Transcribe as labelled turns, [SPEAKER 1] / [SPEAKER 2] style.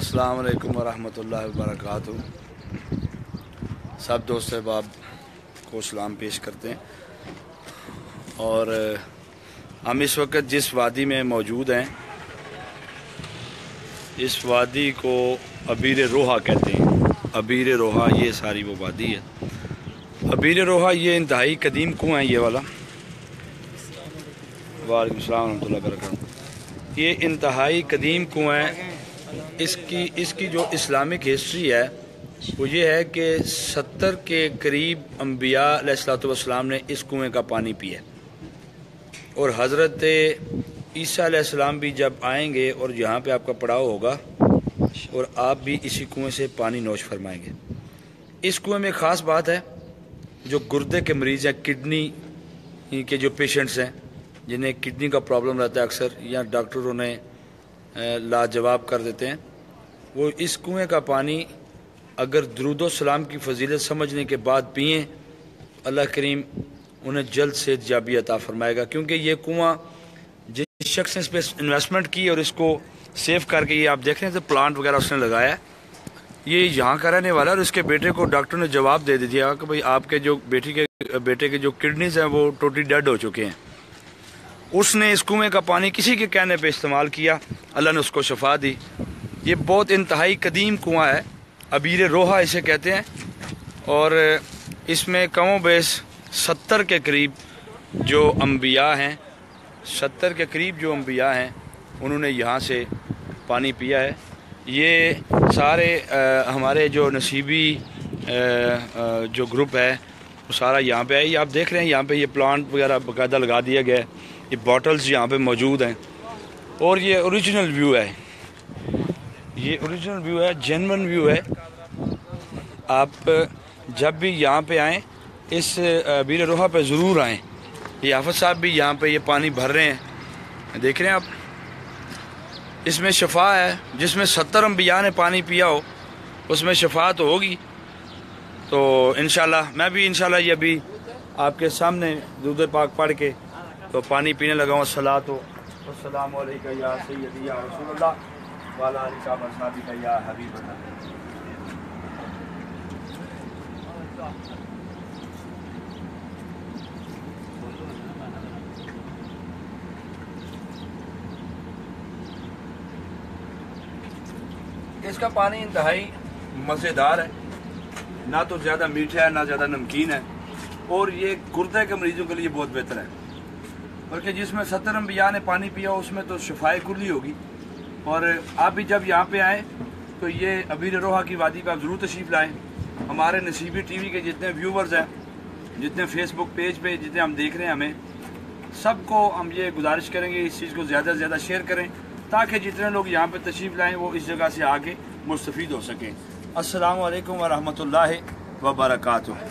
[SPEAKER 1] अस्सलाम वालेकुम वरहमतुल्लाहि वबरकातुहू। सब दोस्त अहबाब को सलाम पेश करते हैं। और हम इस वक्त जिस वादी में मौजूद हैं, इस वादी को अबीर रोहा कहते हैं। अबीर रोहा ये सारी वो वादी है। अबीर रोहा ये इंतहाई कदीम कुआं है, ये वाला। वालेकुम सलाम रहमतुल्लाहि वबरकातुहू। ये इंतहाई कदीम कुआं है। इसकी जो इस्लामिक हिस्ट्री है वो ये है कि 70 के करीब अम्बिया अलैहिस्सलाम ने इस कुएं का पानी पिया, और हज़रत ईसा अलैहिस्सलाम भी जब आएंगे और यहाँ पे आपका पड़ाव होगा और आप भी इसी कुएं से पानी नोश फरमाएंगे। इस कुएं में ख़ास बात है, जो गुर्दे के मरीज़ हैं, किडनी के जो पेशेंट्स हैं, जिन्हें किडनी का प्रॉब्लम रहता है अक्सर, या डॉक्टर उन्हें लाजवाब कर देते हैं, वो इस कुएं का पानी अगर दुरूद सलाम की फजीलत समझने के बाद पिएँ, अल्लाह करीम उन्हें जल्द से जाबी अता फरमाएगा। क्योंकि ये कुआं जिस शख्स ने इस पर इन्वेस्टमेंट की और इसको सेव करके, ये आप देख रहे हैं तो प्लांट वगैरह उसने लगाया, ये यहाँ का रहने वाला है। और इसके बेटे को डॉक्टर ने जवाब दे दिया कि भाई आपके जो बेटे के जो किडनीज हैं वो टोटली डेड हो चुके हैं। उसने इस कुएं का पानी किसी के कहने पे इस्तेमाल किया, अल्लाह ने उसको शफा दी। ये बहुत इंतहाई कदीम कुआं है, अबीर रोहा इसे कहते हैं। और इसमें कमो बेश 70 के करीब जो अम्बिया हैं, 70 के करीब जो अम्बिया हैं, उन्होंने यहाँ से पानी पिया है। ये सारे हमारे जो नसीबी जो ग्रुप है वो सारा यहाँ पे है। ये आप देख रहे हैं, यहाँ पे ये प्लांट वगैरह बाकायदा लगा दिया गया है। ये बॉटल्स यहाँ पे मौजूद हैं। और ये ओरिजिनल व्यू है, ये ओरिजिनल व्यू है, जेन्युइन व्यू है। आप जब भी यहाँ पे आएँ, इस अबीर रोहा पे ज़रूर आएँ। ये हाफ़िज़ साहब भी यहाँ पे ये पानी भर रहे हैं, देख रहे हैं आप। इसमें शफा है, जिसमें 70 अम्बिया ने पानी पिया हो उसमें शफा तो होगी। तो इंशाल्लाह मैं भी इंशाल्लाह ये अभी आपके सामने दुरूद पाक पढ़ के तो पानी पीने लगा हूँ। सलातो वस्सलामु अलैका या सय्यदी या रसूलल्लाह व अला आलिका व अस्हाबिका या हबीबल्लाह। इसका पानी इंतहाई मज़ेदार है, ना तो ज़्यादा मीठा है ना ज़्यादा नमकीन है, और ये गुर्दे के मरीजों के लिए बहुत बेहतर है। बल्कि जिसमें 70 अम्बिया ने पानी पिया उसमें तो शफाए कुल्ली होगी। और आप भी जब यहाँ पे आएँ तो ये अबीर रोहा की वादी पर आप ज़रूर तशरीफ़ लाएँ। हमारे नसीबी टीवी के जितने व्यूवर्स हैं, जितने फेसबुक पेज पे जितने हम देख रहे हैं, हमें सबको हम ये गुजारिश करेंगे इस चीज़ को ज़्यादा से ज़्यादा शेयर करें, ताकि जितने लोग यहाँ पे तशरीफ़ लाएँ वो इस जगह से आके मुस्तफ़ीद हो सकें। अस्सलामु अलैकुम व रहमतुल्लाहि व बरकातुहू।